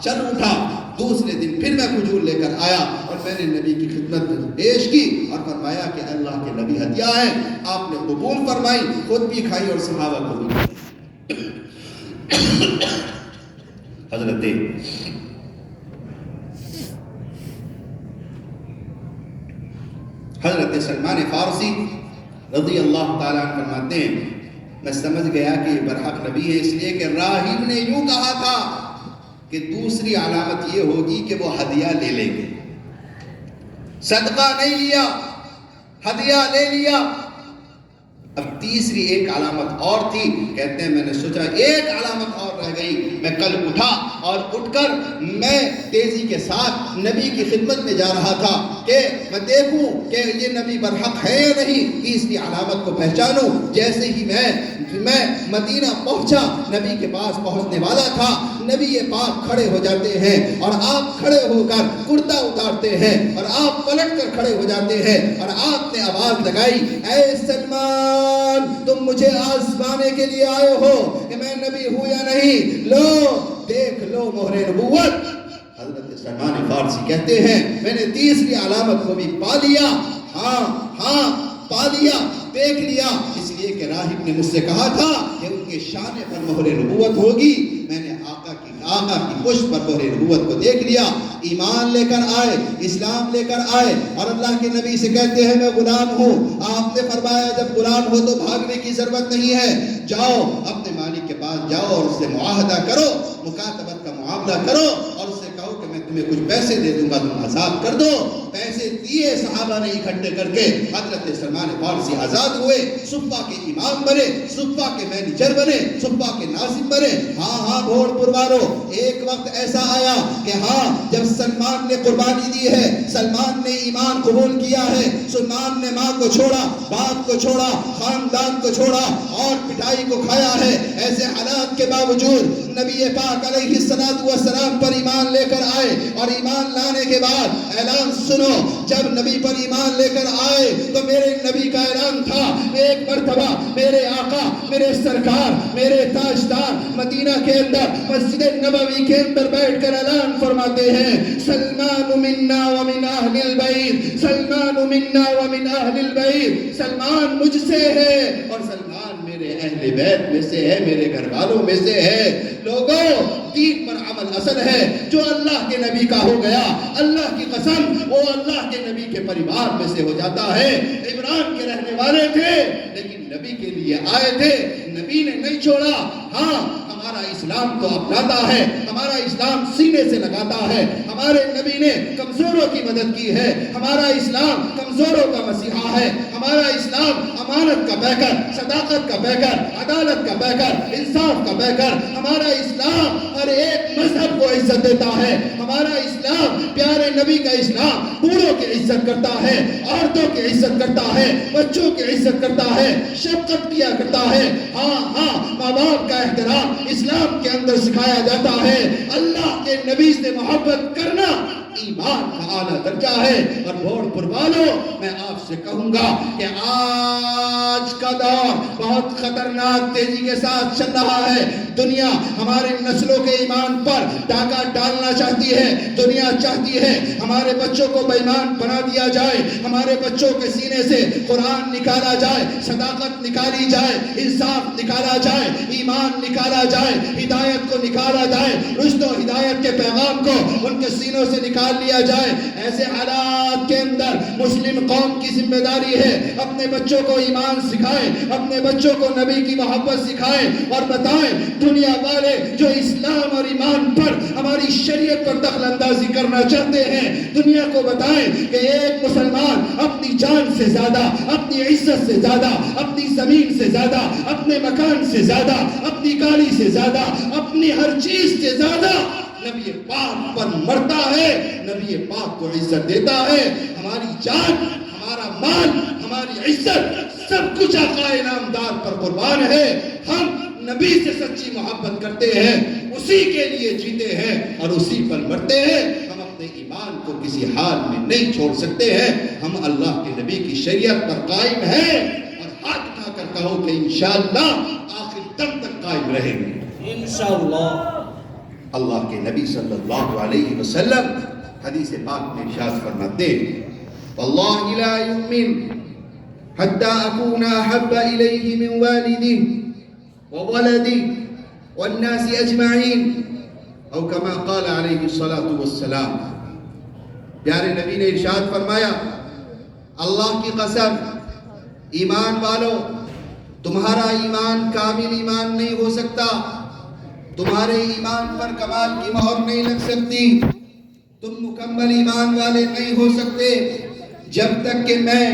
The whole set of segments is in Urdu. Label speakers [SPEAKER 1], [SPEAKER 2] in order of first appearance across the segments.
[SPEAKER 1] چل اٹھا. دوسرے دن پھر میں کھجور لے کر آیا اور میں نے نبی کی خدمت میں پیش کی اور فرمایا کہ اللہ کے نبی ہدیہ ہے. آپ نے قبول فرمائی, خود بھی کھائی اور صحابہ کو بھی. حضرت سلمان فارسی رضی اللہ تعالیٰ عنہ فرماتے ہیں میں سمجھ گیا کہ یہ برحق نبی ہے, اس لیے کہ راہب نے یوں کہا تھا کہ دوسری علامت یہ ہوگی کہ وہ ہدیہ لے لیں گے. صدقہ نہیں لیا, ہدیہ لے لیا. اب تیسری ایک علامت اور تھی. کہتے ہیں میں نے سوچا ایک علامت اور رہ گئی. میں کل اٹھا اور اٹھ کر میں تیزی کے ساتھ نبی کی خدمت میں جا رہا تھا کہ میں دیکھوں کہ یہ نبی برحق ہے یا نہیں, تیسری علامت کو پہچانوں. جیسے ہی میں مدینہ پہنچا, نبی کے پاس پہنچنے والا تھا, نبی پاک کھڑے ہو جاتے ہیں اور آپ کھڑے ہو کر کرتا اتارتے ہیں اور آپ پلٹ کر کھڑے ہو جاتے ہیں اور آپ نے آواز لگائی اے سلمان تم مجھے آزمانے کے لیے آئے ہو کہ میں نبی ہوں یا نہیں, لو دیکھ لو مہر نبوت. حضرت سلمان فارسی کہتے ہیں میں نے تیسری علامت کو بھی پا لیا. ہاں پا لیا, دیکھ لیا, اس لیے کہ راہب نے مجھ سے کہا تھا کہ ان کے شانے پر مہر نبوت ہوگی. میں نے آقا کی پشت پر مہر نبوت کو دیکھ لیا. ایمان لے کر آئے, اسلام لے کر آئے اور اللہ کے نبی سے کہتے ہیں میں غلام ہوں. آپ نے فرمایا جب غلام ہو تو بھاگنے کی ضرورت نہیں ہے, جاؤ اپنے مالک کے پاس جاؤ اور اس سے معاہدہ کرو, مکاتبت کا معاملہ کرو اور اس سے کہو کہ میں تمہیں کچھ پیسے دے دوں گا, تم آزاد کر دو. پیسے دیے صحابہ نے اکٹھے کر کے, حضرت سلمان فارسی آزاد ہوئے, صفہ کے امام بنے, صفہ کے مینیجر بنے, صفہ کے ناظم بنے. ہاں بھوڑ پروارو, ایک وقت ایسا آیا کہ جب سلمان نے قربانی دی ہے, سلمان نے ایمان قبول کیا ہے, سلمان نے ماں کو چھوڑا, باپ کو چھوڑا, خاندان کو چھوڑا اور پٹائی کو کھایا ہے, ایسے حالات کے باوجود نبی پاک علیہ السلام پر ایمان لے کر آئے اور ایمان لانے کے بعد اعلان سنو, جب نبی پر ایمان لے کر آئے تو میرے نبی کا اعلان تھا, ایک مرتبہ میرے آقا, میرے سرکار, میرے تاجدار مدینہ کے اندر مسجد نبوی کے اندر بیٹھ کر اعلان فرماتے ہیں سلمان منا ومن اہل البیت, سلمان منا ومن اہل البیت, سلمان مجھ سے ہے اور سلمان میرے اہل بیت میں سے ہے, میرے گھر والوں میں سے ہے. لوگوں دین پر عمل اصل ہے, جو اللہ کے نبی کا ہو گیا اللہ کی قسم وہ اللہ کے نبی کے پریوار میں سے ہو جاتا ہے. عمران کے رہنے والے تھے لیکن نبی کے لیے آئے تھے, نبی نے نہیں چھوڑا. ہمارا اسلام تو اپناتا ہے, ہمارا اسلام سینے سے لگاتا ہے, ہمارے نبی نے کمزوروں کی مدد کی ہے, ہمارا اسلام کمزوروں کا مسیحا ہے, ہمارا اسلام امانت کا پیکر, صداقت کا پیکر, عدالت کا پیکر, انصاف کا پیکر. ہمارا اسلام ہر ایک مذہب کو عزت دیتا ہے, ہمارا اسلام پیارے نبی کا اسلام بوڑھوں کی عزت کرتا ہے, عورتوں کی عزت کرتا ہے, بچوں کی عزت کرتا ہے, شفقت کیا کرتا ہے. ماں باپ کا احترام اسلام کے اندر سکھایا جاتا ہے. اللہ کے نبی سے محبت کرنا ایمان کا اعلیٰ درجہ ہے. اور بھوڑ پر والوں میں آپ سے کہوں گا کہ آج کا دور بہت خطرناک تیزی کے ساتھ چل رہا ہے. دنیا ہمارے نسلوں کے ایمان پر ڈاکہ ڈالنا چاہتی ہے, دنیا چاہتی ہے ہمارے بچوں کو بے ایمان بنا دیا جائے, ہمارے بچوں کے سینے سے قرآن نکالا جائے, صداقت نکالی جائے, انصاف نکالا جائے, ایمان نکالا جائے, ہدایت کو نکالا جائے, رشد و ہدایت کے پیغام کو ان کے سینوں سے نکال لیا جائے. ایسے حالات کے اندر مسلم قوم کی ذمہ داری ہے اپنے بچوں کو ایمان سکھائیں, اپنے بچوں کو نبی کی محبت سکھائیں اور بتائیں دنیا والے جو اسلام اور ایمان پر ہماری شریعت پر دخل اندازی کرنا چاہتے ہیں, دنیا کو بتائیں کہ ایک مسلمان اپنی جان سے زیادہ, اپنی عزت سے زیادہ, اپنی زمین سے زیادہ, اپنے مکان سے زیادہ, اپنی گاڑی سے زیادہ, اپنی ہر چیز سے زیادہ نبی پاک پر مرتا ہے, نبی پاک کو عزت دیتا ہے. ہماری جان, ہمارا مال, ہماری عزت سب کچھ آقا انعامدار پر قربان ہے. ہم نبی سے سچی محبت کرتے ہیں, اسی کے لیے جیتے ہیں اور اسی پر مرتے ہیں. ہم اپنے ایمان کو کسی حال میں نہیں چھوڑ سکتے ہیں. ہم اللہ کے نبی کی شریعت پر قائم ہیں اور ہاتھ اٹھا کر کہو کہ انشاءاللہ آخر دم تک قائم رہیں گے.
[SPEAKER 2] انشاءاللہ.
[SPEAKER 1] اللہ کے نبی صلی اللہ علیہ وسلم حدیث پاک میں ارشاد فرماتے ہیں واللہ لا یؤمن حتی اکون احب الیہ من والدہ وولدہ والناس اجمعین او کما قال علیہ الصلاة والسلام۔ پیارے نبی نے ارشاد فرمایا اللہ کی قسم ایمان والو تمہارا ایمان کامل ایمان نہیں ہو سکتا، تمہارے ایمان پر کمال کی مہر نہیں لگ سکتی، تم مکمل ایمان والے نہیں ہو سکتے جب تک کہ میں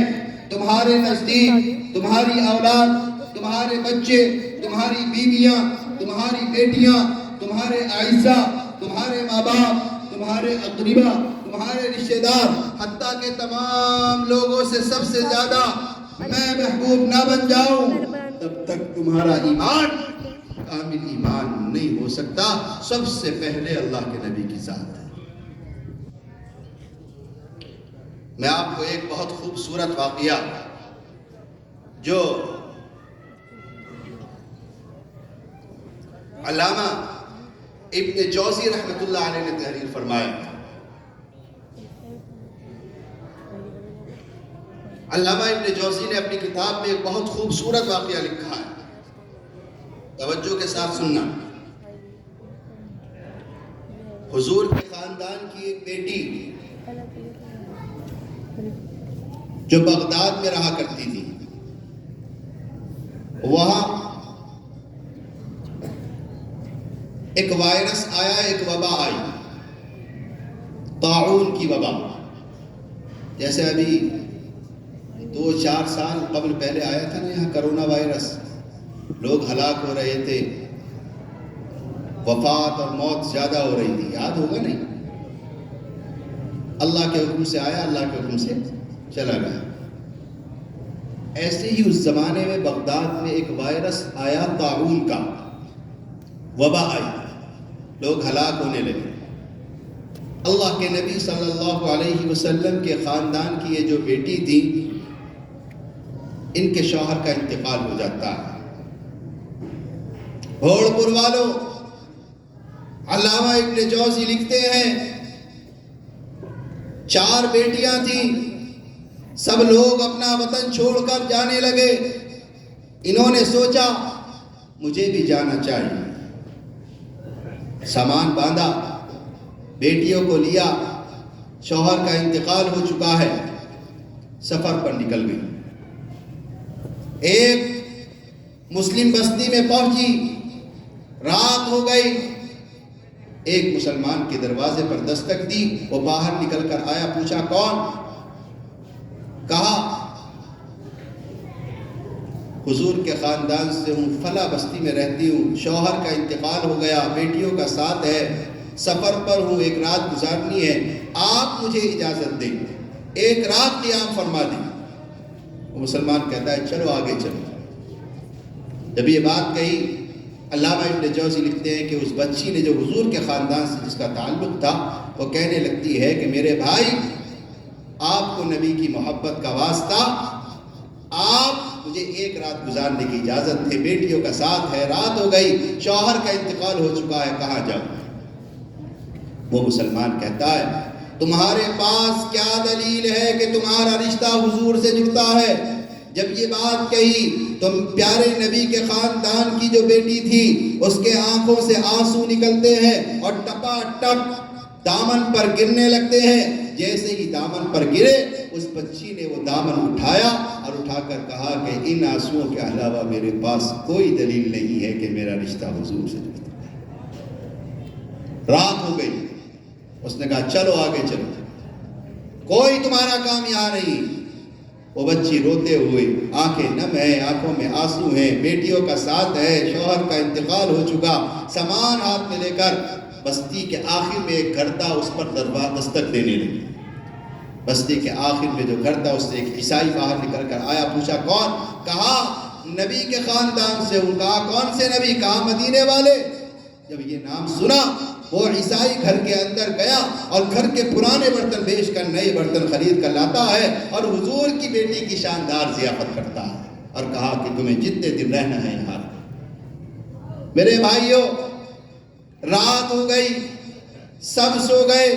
[SPEAKER 1] تمہارے نزدیک تمہاری اولاد، تمہارے بچے، تمہاری بیویاں، تمہاری بیٹیاں، تمہارے اعزاء، تمہارے ماں باپ، تمہارے اقربا، تمہارے رشتہ دار، حتیٰ کہ تمام لوگوں سے سب سے زیادہ میں محبوب نہ بن جاؤں تب تک تمہارا ایمان کامل ایمان نہیں ہو سکتا۔ سب سے پہلے اللہ کے نبی کی ذات ہے۔ میں آپ کو ایک بہت خوبصورت واقعہ جو علامہ ابن جوزی رحمۃ اللہ علیہ نے تحریر فرمایا۔ علامہ ابن جوزی نے اپنی کتاب میں ایک بہت خوبصورت واقعہ لکھا ہے، توجہ کے ساتھ سننا۔ حضور کے خاندان کی ایک بیٹی جو بغداد میں رہا کرتی تھی، وہاں ایک وائرس آیا، ایک وبا آئی، طاعون کی وبا، جیسے ابھی 2-4 سال قبل پہلے آیا تھا نا یہاں کرونا وائرس، لوگ ہلاک ہو رہے تھے، وفات اور موت زیادہ ہو رہی تھی، یاد ہوگا نہیں؟ اللہ کے حکم سے آیا، اللہ کے حکم سے چلا گیا۔ ایسے ہی اس زمانے میں بغداد میں ایک وائرس آیا، طاعون کا وبا آئی، لوگ ہلاک ہونے لگے۔ اللہ کے نبی صلی اللہ علیہ وسلم کے خاندان کی یہ جو بیٹی تھی، ان کے شوہر کا انتقال ہو جاتا ہے۔ بھوڑپور والوں، علامہ ابن جوزی لکھتے ہیں 4 بیٹیاں تھیں، سب لوگ اپنا وطن چھوڑ کر جانے لگے۔ انہوں نے سوچا مجھے بھی جانا چاہیے، سامان باندھا، بیٹیوں کو لیا، شوہر کا انتقال ہو چکا ہے، سفر پر نکل گئی۔ ایک مسلم بستی میں پہنچی، رات ہو گئی، ایک مسلمان کے دروازے پر دستک دی، وہ باہر نکل کر آیا، پوچھا کون؟ کہا حضور کے خاندان سے ہوں، فلاں بستی میں رہتی ہوں، شوہر کا انتقال ہو گیا، بیٹیوں کا ساتھ ہے، سفر پر ہوں، ایک رات گزارنی ہے، آپ مجھے اجازت دیں، ایک رات قیام فرما دیں۔ وہ مسلمان کہتا ہے چلو آگے چلو۔ جب یہ بات کہی، علامہ ابن جوزی لکھتے ہیں کہ اس بچی نے جو حضور کے خاندان سے جس کا تعلق تھا، وہ کہنے لگتی ہے کہ میرے بھائی، آپ کو نبی کی محبت کا واسطہ، آپ مجھے ایک رات گزارنے کی اجازت دے، بیٹیوں کا ساتھ ہے، رات ہو گئی، شوہر کا انتقال ہو چکا ہے، کہاں جاؤں؟ وہ مسلمان کہتا ہے تمہارے پاس کیا دلیل ہے کہ تمہارا رشتہ حضور سے جڑتا ہے؟ جب یہ بات کہی تو پیارے نبی کے خاندان کی جو بیٹی تھی، اس کے آنکھوں سے آنسو نکلتے ہیں اور ٹپا ٹپ دامن پر گرنے لگتے ہیں۔ جیسے ہی دامن پر گرے، اس بچی نے وہ دامن اٹھایا اور اٹھا کر کہا کہ ان آنسوؤں کے علاوہ میرے پاس کوئی دلیل نہیں ہے کہ میرا رشتہ حضور سے جڑتا ہے۔ رات ہو گئی، اس نے کہا چلو آگے چلو، کوئی تمہارا کام یہاں نہیں۔ وہ بچی روتے ہوئے، آنکھیں نم ہیں، آنکھوں میں آنسو ہیں، بیٹیوں کا ساتھ ہے، شوہر کا انتقال ہو چکا، سامان ہاتھ میں لے کر بستی کے آخر میں ایک گھر تھا، اس پر دستک دینے لگی۔ بستی کے آخر میں جو گھر تھا، اس سے ایک عیسائی باہر نکل کر آیا، پوچھا کون؟ کہا نبی کے خاندان سے ہوں۔ کہا کون سے نبی؟ کہا مدینے والے۔ جب یہ نام سنا، وہ عیسائی گھر کے اندر گیا اور گھر کے پرانے برتن بیچ کر نئے برتن خرید کر لاتا ہے اور حضور کی بیٹی کی شاندار ضیافت کرتا ہے، اور کہا کہ تمہیں جتنے دن رہنا ہے یہاں۔ میرے بھائیوں، رات ہو گئی، سب سو گئے۔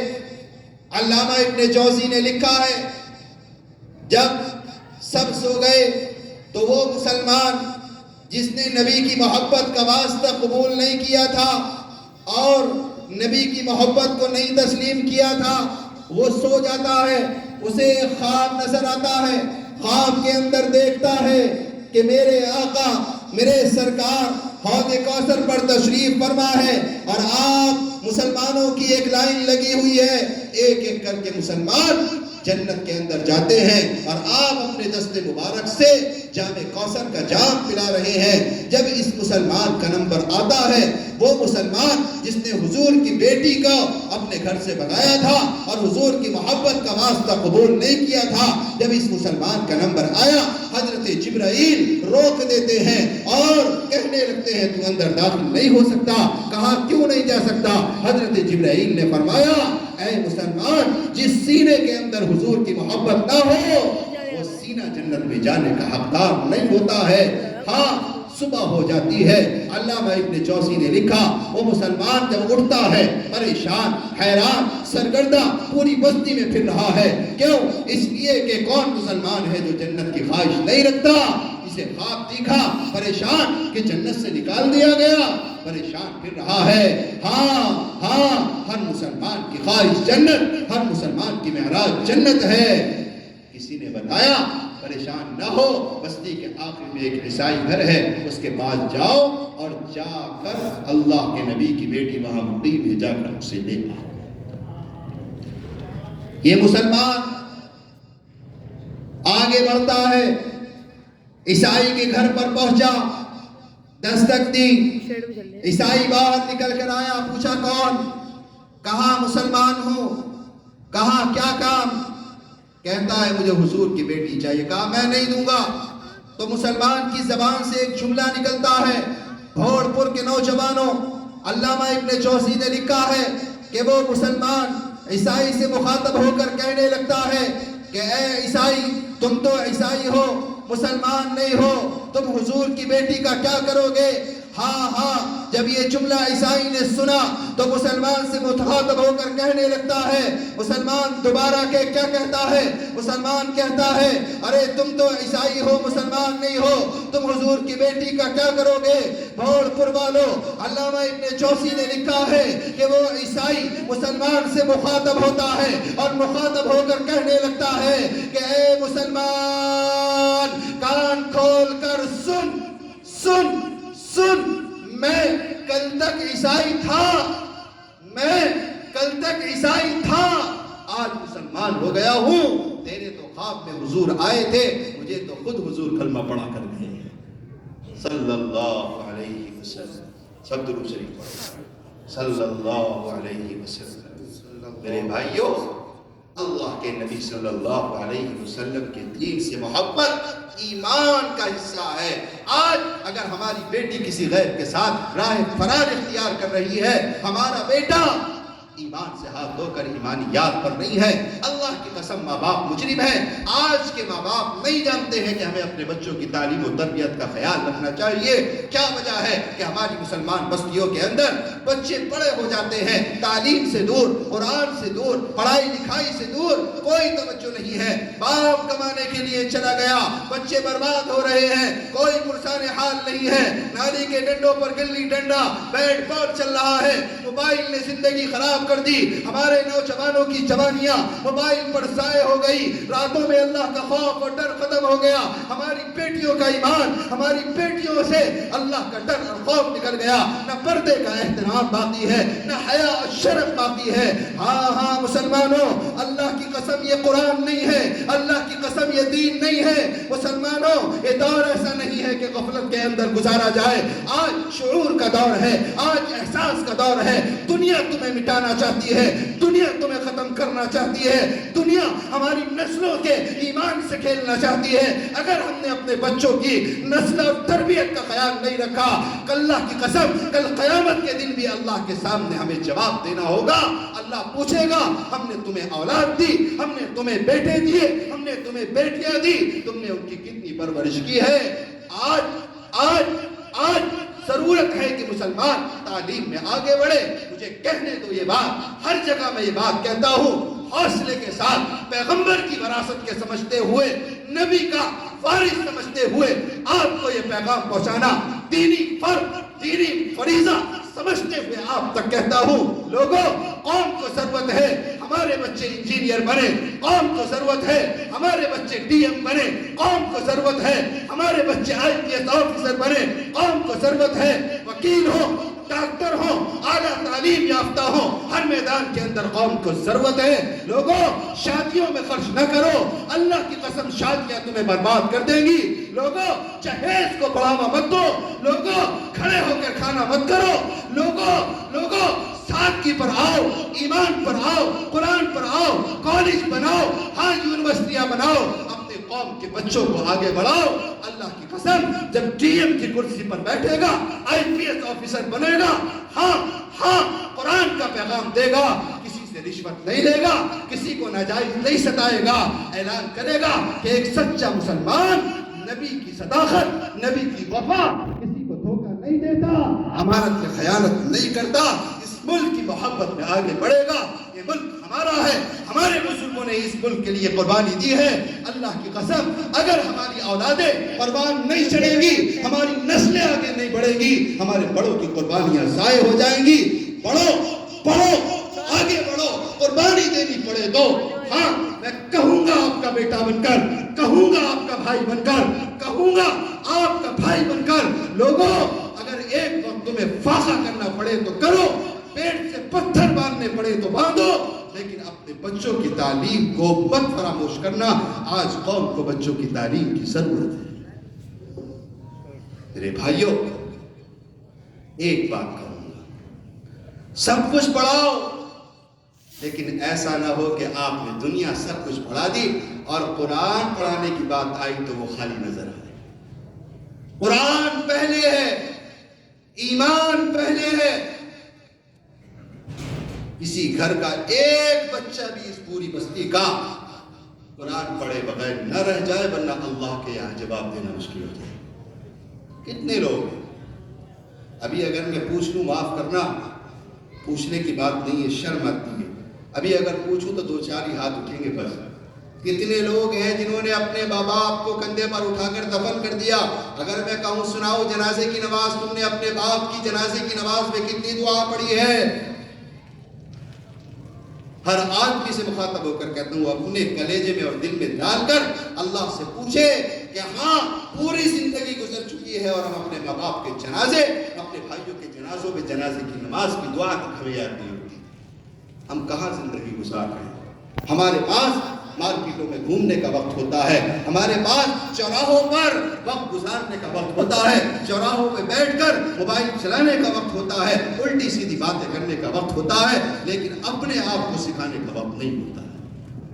[SPEAKER 1] علامہ ابن جوزی نے لکھا ہے جب سب سو گئے تو وہ مسلمان جس نے نبی کی محبت کا واسطہ قبول نہیں کیا تھا اور نبی کی محبت کو نہیں تسلیم کیا تھا، وہ سو جاتا ہے۔ اسے ایک خواب نظر آتا ہے، خواب کے اندر دیکھتا ہے کہ میرے آقا، میرے سرکار حوض کوثر پر تشریف فرما ہے اور آپ مسلمانوں کی ایک لائن لگی ہوئی ہے، ایک ایک کر کے مسلمان جنت کے اندر جاتے ہیں اور آپ اپنے دست مبارک سے جام کوثر کا جام پلا رہے ہیں۔ جب اس مسلمان کا نمبر آتا ہے، وہ مسلمان جس نے حضور کی بیٹی کو اپنے گھر سے بھگایا تھا اور حضور کی محبت کا واسطہ قبول نہیں کیا تھا، جب اس مسلمان کا نمبر آیا، حضرت جبرائیل روک دیتے ہیں اور کہنے لگتے ہیں تو اندر داخل نہیں ہو سکتا۔ کہا کیوں نہیں جا سکتا؟ حضرت جبرائیل نے فرمایا اے مسلمان، جس سینے کے اندر حضور کی محبت نہ ہو وہ سینہ جنت میں جانے کا حقدار نہیں ہوتا ہے۔ ہاں صبح ہو جاتی ہے۔ علامہ ابن جوزی نے لکھا وہ مسلمان جب اٹھتا ہے پریشان، حیران، سرگردہ پوری بستی میں پھر رہا ہے۔ کیوں؟ اس لیے کہ کون مسلمان ہے جو جنت کی خواہش نہیں رکھتا؟ اسے خواب دیکھا پریشان کہ جنت سے نکال دیا گیا، پریشان پھر رہا ہے۔ ہاں ہر مسلمان کی خواہش جنت، ہر مسلمان کی معراج جنت ہے۔ کسی نے بتایا پریشان نہ ہو، بستی کے آخر میں ایک عیسائی گھر ہے، اس کے پاس جاؤ اور جا کر اللہ کے نبی کی بیٹی وہاں مقیم ہے، جا کر اسے لے آؤ۔ یہ مسلمان آگے بڑھتا ہے، عیسائی کے گھر پر پہنچا، دستک دی، عیسائی باہر نکل کر آیا، پوچھا کون؟ کہا مسلمان ہوں۔ کہا کیا کام؟ کہتا ہے مجھے حضور کی بیٹی چاہیے۔ کہا میں نہیں دوں گا۔ تو مسلمان کی زبان سے ایک جملہ نکلتا ہے، بھوڑ پور کے نوجوانوں، علامہ ابن جوزی نے لکھا ہے کہ وہ مسلمان عیسائی سے مخاطب ہو کر کہنے لگتا ہے کہ اے عیسائی، تم تو عیسائی ہو، مسلمان نہیں ہو، تم حضور کی بیٹی کا کیا کرو گے؟ ہاں جب یہ جملہ عیسائی نے سنا تو مسلمان سے مخاطب ہو کر کہنے لگتا ہے، مسلمان دوبارہ کہ کیا کہتا ہے؟ مسلمان کہتا ہے ارے تم تو عیسائی ہو، مسلمان نہیں ہو، تم حضور کی بیٹی کا کیا کرو گے؟ بھوڑ پور والوں، علامہ ابن جوزی نے لکھا ہے کہ وہ عیسائی مسلمان سے مخاطب ہوتا ہے اور مخاطب ہو کر کہنے لگتا ہے کہ اے مسلمان، کان کھول کر سن، میں کل تک عیسائی تھا، آج مسلمان ہو گیا ہوں۔ تیرے تو خواب میں حضور آئے تھے، مجھے تو خود حضور کلمہ پڑھا کر گئے صلی اللہ علیہ وسلم۔ سب درود شریف پڑھیں صلی اللہ علیہ وسلم۔ میرے بھائیوں، اللہ کے نبی صلی اللہ علیہ وسلم کے دین سے محبت ایمان کا حصہ ہے۔ آج اگر ہماری بیٹی کسی غیر کے ساتھ راہ فرار اختیار کر رہی ہے، ہمارا بیٹا ایمان سے ہاتھ دھو کر ایمانیات پر نہیں ہے، اللہ کی قسم ماں باپ مجرم ہیں۔ آج کے ماں باپ نہیں جانتے ہیں کہ ہمیں اپنے بچوں کی تعلیم و تربیت کا خیال رکھنا چاہیے۔ کیا وجہ ہے کہ ہماری مسلمان بستیوں کے اندر بچے بڑے ہو جاتے ہیں، تعلیم سے دور، قرآن سے دور، پڑھائی لکھائی سے دور، کوئی توجہ نہیں ہے۔ باپ کمانے کے لیے چلا گیا، بچے برباد ہو رہے ہیں، کوئی پرسان حال نہیں ہے۔ نالی کے ڈنڈوں پر گلی ڈنڈا، بیٹ بال چل رہا ہے، موبائل نے زندگی خراب کر دی۔ ہمارے نوجوانوں کی جوانیاں موبائل پر ضائع ہو گئی، راتوں میں اللہ کا خوف اور ڈر ختم ہو گیا، ہماری بیٹیوں کا ایمان، ہماری بیٹیوں سے اللہ کا ڈر اور خوف نکل گیا، نہ پردے کا احترام باقی ہے، نہ حیا اور شرف باقی ہے۔ ہاں مسلمانوں، اللہ کی قسم یہ قرآن نہیں ہے، اللہ کی قسم یہ دین نہیں ہے۔ مسلمانوں، یہ دور ایسا نہیں ہے کہ غفلت کے اندر گزارا جائے۔ آج شعور کا دور ہے، آج احساس کا دور ہے۔ دنیا تمہیں مٹانا چاہتی ہے، دنیا تمہیں ختم کرنا چاہتی ہے، دنیا ہماری نسلوں کے ایمان سے کھیلنا چاہتی ہے۔ اگر ہم نے اپنے بچوں کی نسل اور تربیت کا خیال نہیں رکھا، اللہ کی قسم کل قیامت کے دن بھی اللہ کے سامنے ہمیں جواب دینا ہوگا۔ اللہ پوچھے گا ہم نے تمہیں اولاد دی، ہم نے تمہیں بیٹے دیے، ہم نے تمہیں بیٹیاں دی، تم نے ان کی کتنی پرورش کی ہے؟ آج ضرورت ہے کہ مسلمان تعلیم میں آگے بڑھے. مجھے کہنے دو یہ بات, ہر جگہ میں یہ بات کہتا ہوں, حوصلے کے ساتھ پیغمبر کی وراثت کے سمجھتے ہوئے, نبی کا وارث سمجھتے ہوئے آپ کو یہ پیغام پہنچانا دینی فرض, دینی فریضہ سمجھتے ہوئے آپ تک کہتا ہوں. لوگوں, قوم کو ضرورت ہے ہمارے بچے انجینئر بنے, قوم کو ضرورت ہے ہمارے بچے ڈی ایم بنے, قوم کو ضرورت ہے ہمارے بچے IPS آفیسر بنے, قوم کو ضرورت ہے وکیل ہو, ڈاکٹر ہو, اعلیٰ تعلیم یافتہ ہو. ہر میدان کے اندر قوم کو ضرورت ہے. لوگوں, شادیوں میں خرچ نہ کرو, اللہ کی قسم شادیاں تمہیں برباد کر دیں گی. لوگوں, جہیز کو بڑھاوا مت دو. لوگوں, کھڑے ہو کر کھانا مت کرو. لوگوں سادگی پر آؤ, ایمان پر آؤ, قرآن پر آؤ, کالج بناؤ, ہاں یونیورسٹیاں بناؤ, اپنے قوم کے بچوں کو آگے بڑھاؤ. اللہ کی قسم, جب ڈی ایم کی کرسی پر بیٹھے گا, IPS آفیسر بنے گا, ہاں قرآن کا پیغام دے گا, کسی سے رشوت نہیں لے گا, کسی کو ناجائز نہیں ستائے گا, اعلان کرے گا کہ ایک سچا مسلمان نبی کی صداقت, نبی کی وفا, کسی کو دھوکہ نہیں دیتا, امانت میں خیانت نہیں کرتا, اس ملک کی محبت میں آگے بڑھے گا. یہ ملک ہمارا ہے, ہمارے بزرگوں نے اس ملک کے لیے قربانی دی ہے. اللہ کی قسم, اگر ہماری اولادیں قربان نہیں چڑھیں گی, ہماری نسلیں آگے نہیں بڑھیں گی, ہمارے بڑوں کی قربانیاں ضائع ہو جائیں گی. پڑھو, آگے بڑھو, قربانی دینی پڑے تو. ہاں, میں کہوں گا آپ کا بیٹا بن کر, کہوں گا آپ کا بھائی بن کر, کہوں گا آپ کا بھائی بن کر. لوگوں, اگر ایک وقت تمہیں فاقہ کرنا پڑے تو کرو, پیٹ سے پتھر باندھنے پڑے تو باندھو, لیکن اپنے بچوں کی تعلیم کو مت فراموش کرنا. آج قوم کو بچوں کی تعلیم کی ضرورت ہے. میرے بھائیوں, ایک بات کہوں گا, سب کچھ پڑھاؤ, لیکن ایسا نہ ہو کہ آپ نے دنیا سب کچھ پڑھا دی اور قرآن پڑھانے کی بات آئی تو وہ خالی نظر آئے. قرآن پہلے ہے, ایمان پہلے ہے. کسی گھر کا ایک بچہ بھی اس پوری بستی کا قرآن پڑھے بغیر نہ رہ جائے, ورنہ اللہ کے یہاں جواب دینا مشکل ہو جائے. کتنے لوگ ہیں, ابھی اگر میں پوچھ لوں, معاف کرنا, پوچھنے کی بات نہیں ہے, شرم آتی ہے, ابھی اگر پوچھوں تو 2-4 ہی ہاتھ اٹھیں گے بس. کتنے لوگ ہیں جنہوں نے اپنے ماں باپ کو کندھے پر اٹھا کر دفن کر دیا. اگر میں کہوں سناؤ جنازے کی نماز, تم نے اپنے باپ کی جنازے کی نماز میں کتنی دعا پڑھی ہے؟ ہر آدمی سے مخاطب ہو کر کہتا ہوں, اپنے کلیجے میں اور دل میں ڈال کر اللہ سے پوچھے کہ ہاں, پوری زندگی گزر چکی ہے اور ہم اپنے ماں باپ کے جنازے, اپنے بھائیوں کے جنازوں میں جنازے کی نماز کی دعا تک ہمیں یاد نہیں ہوتی. ہم کہاں زندگی گزار رہے ہیں؟ ہمارے پاس مارکیٹوں میں گھومنے کا وقت ہوتا ہے, ہمارے پاس چوراہوں پر وقت گزارنے کا وقت ہوتا ہے, چوراہوں پہ بیٹھ کر موبائل چلانے کا وقت ہوتا ہے, الٹی سیدھی باتیں کرنے کا وقت ہوتا ہے, لیکن اپنے آپ کو سکھانے کا وقت نہیں ہوتا ہے.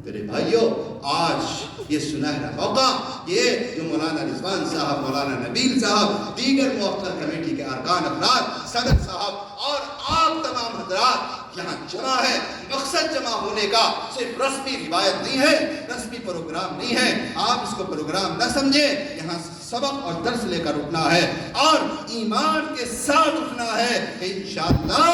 [SPEAKER 1] میرے بھائیوں, آج یہ سنہرا موقع, یہ جو مولانا رضوان صاحب, مولانا نبیل صاحب, دیگر موقع کمیٹی کے ارکان افراد, صدر صاحب اور آپ تمام حضرات یہاں جمع ہے, مقصد جمع ہونے کا صرف رسمی روایت نہیں ہے, رسمی پروگرام نہیں ہے. آپ اس کو پروگرام نہ سمجھیں, یہاں سبق اور درس لے کر اٹھنا ہے اور ایمان کے ساتھ اٹھنا ہے کہ انشاءاللہ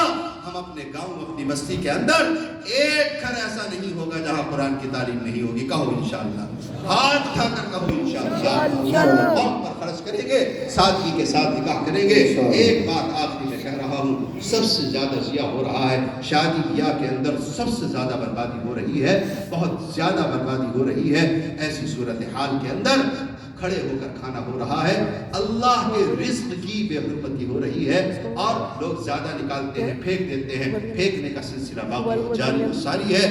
[SPEAKER 1] ہم اپنے گاؤں, اپنی بستی کے اندر ایک گھر ایسا نہیں ہوگا جہاں قرآن کی تعلیم نہیں ہوگی. کہو انشاءاللہ, ہاتھ اٹھا کر کہو انشاءاللہ. قوم پر خرچ کریں گے, سادگی کے ساتھ نکاح کریں گے. ایک بات آخری میں کہہ رہا ہوں, سب سے زیادہ ضیاع ہو رہا ہے, شادی بیاہ کے اندر سب سے زیادہ بربادی ہو رہی ہے, بہت زیادہ بربادی ہو رہی ہے. ایسی صورتحال کے اندر کھڑے ہو کر کھانا ہو رہا ہے, اللہ کے رزق کی بے حرمتی ہو رہی ہے, اور لوگ زیادہ نکالتے ہیں, پھینک دیتے ہیں. پھینکنے کا سلسلہ باقی جاری و ساری ہے.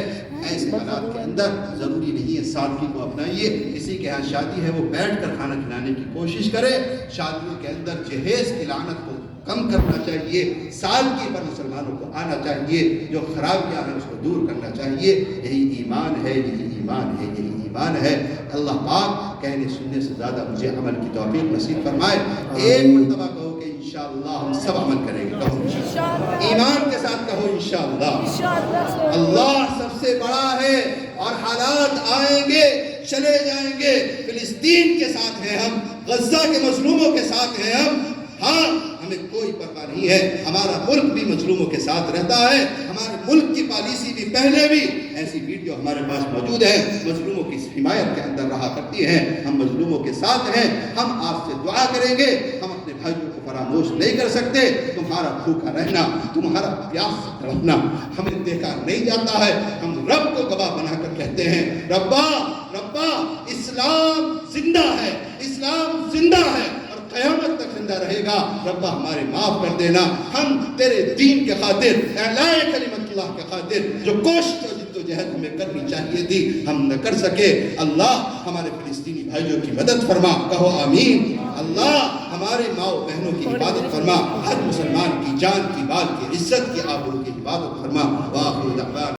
[SPEAKER 1] ایسے حالات کے اندر ضروری نہیں ہے سادگی کو اپنائیے. کسی کے ہاں شادی ہے, وہ بیٹھ کر کھانا کھلانے کی کوشش کرے. شادیوں کے اندر جہیز کی لعنت کو کم کرنا چاہیے, سادگی پر مسلمانوں کو آنا چاہیے, جو خرابیاں ہیں اس کو دور کرنا چاہیے. یہی ایمان ہے, یہی ایمان ہے, یہی ایمان ہے. اللہ پاک کہنے سننے سے زیادہ مجھے عمل کی توفیق نصیب فرمائے. ایک مرتبہ کہو کہ انشاءاللہ ہم سب عمل کریں گے. کہو انشاءاللہ, ایمان کے ساتھ کہو انشاءاللہ. اللہ سب سے بڑا ہے اور حالات آئیں گے, چلے جائیں گے. فلسطین کے ساتھ ہیں ہم, غزہ کے مظلوموں کے ساتھ ہیں ہم. ہاں, ہمیں کوئی پرواہ نہیں ہے. ہمارا ملک بھی مظلوموں کے ساتھ رہتا ہے. ہمارے ملک کی پالیسی بھی پہلے بھی ایسی ویڈیو ہمارے پاس موجود ہے, مظلوموں کی حمایت کے اندر رہا کرتی ہے. ہم مظلوموں کے ساتھ ہیں. ہم آپ سے دعا کریں گے. ہم اپنے بھائیوں کو فراموش نہیں کر سکتے. تمہارا بھوکا رہنا, تمہارا پیاس سے تڑپنا ہمیں دیکھا نہیں جاتا ہے. ہم رب کو گواہ بنا کر کہتے ہیں, ربا ربا اسلام زندہ ہے, اسلام زندہ ہے اور قیامت تک زندہ رہے گا. ربا ہمارے معاف کر دینا. ہم تیرے دین کے خاطر, اعلاء کلمت اللہ کے خاطر جو کوشش و جدوجہد ہمیں کرنی چاہیے تھی ہم نہ کر سکے. اللہ ہمارے فلسطینی بھائیوں کی مدد فرما, کہو آمین. اللہ ہمارے ماں و بہنوں کی حفاظت فرما. ہر مسلمان کی جان کی, مال کی, عزت کی, آبرو کی حفاظت فرما. وآخر دعوانا